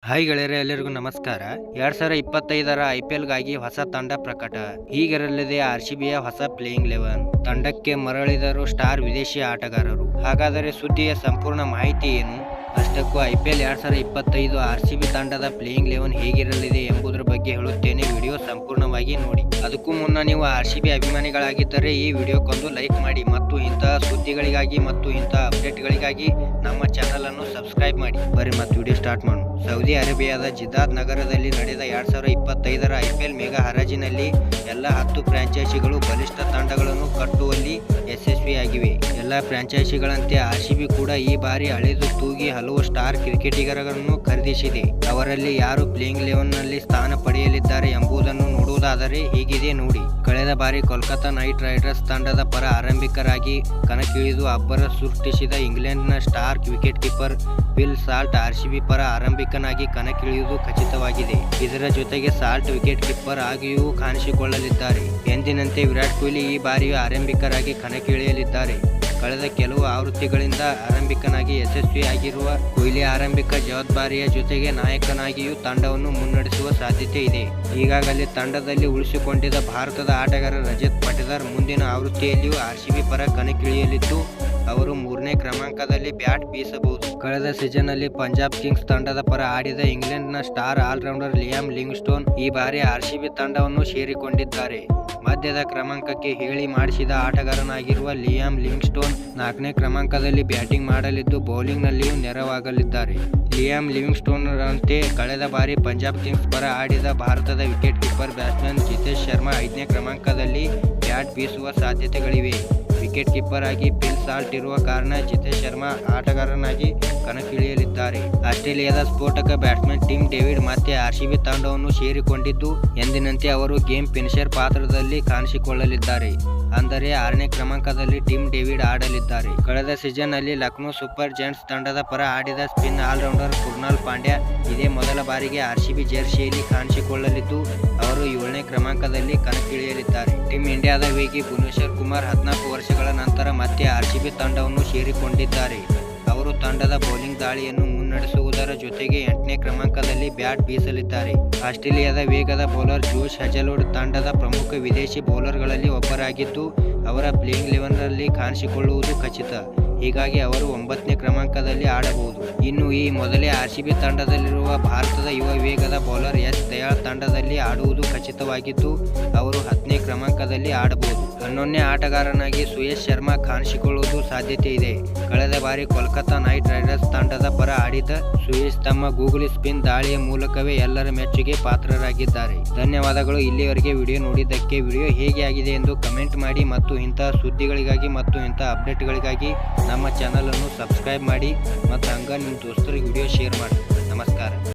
Hi ಗೆಳೆಯರೆ, ಎಲ್ಲರಿಗೂ ನಮಸ್ಕಾರ. 2025ರ IPLಗಾಗಿ ಹೊಸ ತಂಡ ಪ್ರಕಟ. ಹೀಗಿರಲಿದೆ RCBಯ ಹೊಸ ಪ್ಲೇಯಿಂಗ್ 11. ತಂಡಕ್ಕೆ ಮರಳಿದರು ಸ್ಟಾರ್ ವಿದೇಶಿ ಆಟಗಾರರು. ಹಾಗಾದರೆ ಸುದ್ದಿಯ ಸಂಪೂರ್ಣ ಮಾಹಿತಿ ಏನು? ಅಷ್ಟಕ್ಕೂ IPL 2025 RCB ತಂಡದ ಪ್ಲೇಯಿಂಗ್ 11 ಹೇಗಿರಲಿದೆ ಎಂಬುದರ ಬಗ್ಗೆ ಹೇಳುತ್ತೇನೆ. ವಿಡಿಯೋ ಸಂಪೂರ್ಣವಾಗಿ ನೋಡಿ. ಅದಕ್ಕೂ ಮುನ್ನ ನೀವು RCB ಅಭಿಮಾನಿಗಳಾಗಿದ್ದರೆ ಈ ವಿಡಿಯೋಕ್ಕೊಂದು ಲೈಕ್ ಮಾಡಿ ಮತ್ತು ಇಂತಹ ಸುದ್ದಿಗಳಿಗಾಗಿ ಮತ್ತು ಇಂತಹ ಅಪ್ಡೇಟ್ಗಳಿಗಾಗಿ ನಮ್ಮ ಚಾನಲ್ ಅನ್ನು ಸಬ್ಸ್ಕ್ರೈಬ್ ಮಾಡಿ. ಬರೀ ಮತ್ತು ವಿಡಿಯೋ ಸ್ಟಾರ್ಟ್ ಮಾಡೋಣ. ಸೌದಿ ಅರೇಬಿಯಾದ ಜಿದ್ದಾದ್ ನಗರದಲ್ಲಿ ನಡೆದ 2025ರ IPL ಮೇಗಾ ಹರಾಜಿನಲ್ಲಿ ಎಲ್ಲ 10 ಫ್ರಾಂಚೈಸಿಗಳು ಬಲಿಷ್ಠ ತಂಡಗಳನ್ನು ಕಟ್ಟುವಲ್ಲಿ ಯಶಸ್ವಿಯಾಗಿವೆ. ಎಲ್ಲ ಫ್ರಾಂಚೈಸಿಗಳಂತೆ RCB ಕೂಡ ಈ ಬಾರಿ ಅಳೆದು ತೂಗಿ ಹಲವು ಸ್ಟಾರ್ ಕ್ರಿಕೆಟಿಗರನ್ನು ಖರೀದಿಸಿದೆ. ಅವರಲ್ಲಿ ಯಾರು ಪ್ಲೇಯಿಂಗ್ 11ನಲ್ಲಿ ಸ್ಥಾನ ಪಡೆಯಲಿದ್ದಾರೆ ಎಂಬುದನ್ನು ನೋಡುವುದಾದರೆ ಹೀಗಿದೆ ನೋಡಿ. ಕಳೆದ ಬಾರಿ ಕೋಲ್ಕತಾ ನೈಟ್ ರೈಡರ್ಸ್ ತಂಡದ ಪರ ಆರಂಭಿಕರಾಗಿ ಕಣಕ್ಕಿಳಿದು ಅಬ್ಬರ ಸೃಷ್ಟಿಸಿದ ಇಂಗ್ಲೆಂಡ್ನ star wicket keeper Phil Salt RCB ಪರ ಆರಂಭಿಕನಾಗಿ ಕಣಕ್ಕಿಳಿಯುವುದು ಖಚಿತವಾಗಿದೆ. ಇದರ ಜೊತೆಗೆ ಸಾಲ್ಟ್ ವಿಕೆಟ್ ಕೀಪರ್ ಆಗಿಯೂ ಕಾಣಿಸಿಕೊಳ್ಳಲಿದ್ದಾರೆ. ಎಂದಿನಂತೆ ವಿರಾಟ್ ಕೊಹ್ಲಿ ಈ ಬಾರಿಯೂ ಆರಂಭಿಕರಾಗಿ ಕಣಕ್ಕಿಳಿಯಲಿದ್ದಾರೆ. ಕಳೆದ ಕೆಲವು ಆವೃತ್ತಿಗಳಿಂದ ಆರಂಭಿಕನಾಗಿ ಯಶಸ್ವಿಯಾಗಿರುವ ಕೊಹ್ಲಿ ಆರಂಭಿಕ ಜವಾಬ್ದಾರಿಯ ಜೊತೆಗೆ ನಾಯಕನಾಗಿಯೂ ತಂಡವನ್ನು ಮುನ್ನಡೆಸುವ ಸಾಧ್ಯತೆ ಇದೆ. ಈಗಾಗಲೇ ತಂಡದಲ್ಲಿ ಉಳಿಸಿಕೊಂಡಿದ್ದ ಭಾರತದ ಆಟಗಾರ ರಜತ್ ಪಟಿದಾರ್ ಮುಂದಿನ ಆವೃತ್ತಿಯಲ್ಲಿಯೂ RCB ಪರ ಕಣಕ್ಕಿಳಿಯಲಿದ್ದು ಅವರು 3ನೇ ಕ್ರಮಾಂಕದಲ್ಲಿ ಬ್ಯಾಟ್ ಬೀಸಬಹುದು. ಕಳೆದ ಸೀಸನ್ನಲ್ಲಿ ಪಂಜಾಬ್ ಕಿಂಗ್ಸ್ ತಂಡದ ಪರ ಆಡಿದ ಇಂಗ್ಲೆಂಡ್ನ ಸ್ಟಾರ್ ಆಲ್ರೌಂಡರ್ ಲಿಯಾಮ್ ಲಿವಿಂಗ್ಸ್ಟೋನ್ ಈ ಬಾರಿ RCB ತಂಡವನ್ನು ಸೇರಿಕೊಂಡಿದ್ದಾರೆ. ಮಧ್ಯದ ಕ್ರಮಾಂಕಕ್ಕೆ ಹೇಳಿ ಮಾಡಿಸಿದ ಆಟಗಾರನಾಗಿರುವ ಲಿಯಾಮ್ ಲಿವಿಂಗ್ಸ್ಟೋನ್ 4ನೇ ಕ್ರಮಾಂಕದಲ್ಲಿ ಬ್ಯಾಟಿಂಗ್ ಮಾಡಲಿದ್ದು ಬೌಲಿಂಗ್ನಲ್ಲಿಯೂ ನೆರವಾಗಲಿದ್ದಾರೆ. ಲಿಯಾಮ್ ಲಿವಿಂಗ್ಸ್ಟೋನ್ರಂತೆ ಕಳೆದ ಬಾರಿ ಪಂಜಾಬ್ ಕಿಂಗ್ಸ್ ಪರ ಆಡಿದ ಭಾರತದ wicket keeper batsman Jitesh Sharma 5ನೇ ಕ್ರಮಾಂಕದಲ್ಲಿ ಬ್ಯಾಟ್ ಬೀಸುವ ಸಾಧ್ಯತೆಗಳಿವೆ. ವಿಕೆಟ್ ಕೀಪರ್ ಆಗಿ ಬಿಲ್ ಸಾಲ್ಟ್ ಇರುವ ಕಾರಣ ಜಿತೇಶ್ ಶರ್ಮಾ ಆಟಗಾರನಾಗಿ ಕಣಕ್ಕಿಳಿಯಲಿದ್ದಾರೆ. ಆಸ್ಟ್ರೇಲಿಯಾದ ಸ್ಫೋಟಕ ಬ್ಯಾಟ್ಸ್ಮನ್ ಟಿಮ್ ಡೇವಿಡ್ ಮತ್ತೆ RCB ತಂಡವನ್ನು ಸೇರಿಕೊಂಡಿದ್ದು ಎಂದಿನಂತೆ ಅವರು ಗೇಮ್ ಫಿನಿಷರ್ ಪಾತ್ರದಲ್ಲಿ ಕಾಣಿಸಿಕೊಳ್ಳಲಿದ್ದಾರೆ. ಅಂದರೆ 6ನೇ ಕ್ರಮಾಂಕದಲ್ಲಿ ಟಿಮ್ ಡೇವಿಡ್ ಆಡಲಿದ್ದಾರೆ. ಕಳೆದ ಸೀಸನ್ನಲ್ಲಿ ಲಕ್ನೋ ಸೂಪರ್ ಜೈಂಟ್ಸ್ ತಂಡದ ಪರ ಆಡಿದ ಸ್ಪಿನ್ ಆಲ್ರೌಂಡರ್ ಕೃಣಾಲ್ ಪಾಂಡ್ಯ ಇದೇ ಮೊದಲ ಬಾರಿಗೆ RCB ಜೆರ್ಸಿಯಲ್ಲಿ ಕಾಣಿಸಿಕೊಳ್ಳಲಿದ್ದು ಅವರು 7ನೇ ಕ್ರಮಾಂಕದಲ್ಲಿ ಕಣಕ್ಕಿಳಿಯಲಿದ್ದಾರೆ. ಟೀಮ್ ಇಂಡಿಯಾದ ವೇಗಿ ಭುವನೇಶ್ವರ್ ಕುಮಾರ್ 14 ವರ್ಷಗಳ ನಂತರ ಮತ್ತೆ RCB ತಂಡವನ್ನು ಸೇರಿಕೊಂಡಿದ್ದಾರೆ. ಅವರು ತಂಡದ ಬೌಲಿಂಗ್ ದಾಳಿಯನ್ನು ಮುನ್ನಡೆಸುವುದರ ಜೊತೆಗೆ 8ನೇ ಕ್ರಮಾಂಕದಲ್ಲಿ ಬ್ಯಾಟ್ ಬೀಸಲಿದ್ದಾರೆ. ಆಸ್ಟ್ರೇಲಿಯಾದ ವೇಗದ ಬೌಲರ್ ಜೋಶ್ ಹೆಜಲ್ವುಡ್ ತಂಡದ ಪ್ರಮುಖ ವಿದೇಶಿ ಬೌಲರ್ಗಳಲ್ಲಿ ಒಬ್ಬರಾಗಿದ್ದು ಅವರ ಪ್ಲೇಯಿಂಗ್ 11ರಲ್ಲಿ ಕಾಣಿಸಿಕೊಳ್ಳುವುದು ಖಚಿತ. ಹೀಗಾಗಿ ಅವರು 9ನೇ ಕ್ರಮಾಂಕದಲ್ಲಿ ಆಡಬಹುದು. ಇನ್ನು ಈ ಮೊದಲೇ RCB ತಂಡದಲ್ಲಿರುವ ಭಾರತದ ಯುವ ವೇಗದ ಬೌಲರ್ ಎಸ್ ದಯಾಳ್ ತಂಡದಲ್ಲಿ ಆಡುವುದು ಖಚಿತವಾಗಿದ್ದು ಅವರು 10ನೇ ಕ್ರಮಾಂಕದಲ್ಲಿ ಆಡಬಹುದು. 11ನೇ ಆಟಗಾರನಾಗಿ ಸುಯೇಶ್ ಶರ್ಮಾ ಕಾಣಿಸಿಕೊಳ್ಳುವುದು ಸಾಧ್ಯತೆ ಇದೆ. ಕಳೆದ ಬಾರಿ ಕೋಲ್ಕತಾ ನೈಟ್ ರೈಡರ್ಸ್ ತಂಡದ ಪರ ಆಡಿದ ಸುಯೇಶ್ ತಮ್ಮ ಗೂಗಲಿ ಸ್ಪಿನ್ ದಾಳಿಯ ಮೂಲಕವೇ ಎಲ್ಲರ ಮೆಚ್ಚುಗೆ ಪಾತ್ರರಾಗಿದ್ದಾರೆ. ಧನ್ಯವಾದಗಳು. ಇಲ್ಲಿವರೆಗೆ ವಿಡಿಯೋ ನೋಡಿದ್ದಕ್ಕೆ. ವಿಡಿಯೋ ಹೇಗೆ ಆಗಿದೆ ಎಂದು ಕಮೆಂಟ್ ಮಾಡಿ ಮತ್ತು ಇಂತಹ ಸುದ್ದಿಗಳಿಗಾಗಿ ಮತ್ತು ಇಂತಹ ಅಪ್ಡೇಟ್ಗಳಿಗಾಗಿ ನಮ್ಮ ಚಾನಲ್ ಅನ್ನು ಸಬ್ಸ್ಕ್ರೈಬ್ ಮಾಡಿ ಮತ್ತು ಹಂಗ ನಿಮ್ಮ ದೋಸ್ತರಿಗೆ ವಿಡಿಯೋ ಶೇರ್ ಮಾಡಿ. ನಮಸ್ಕಾರ.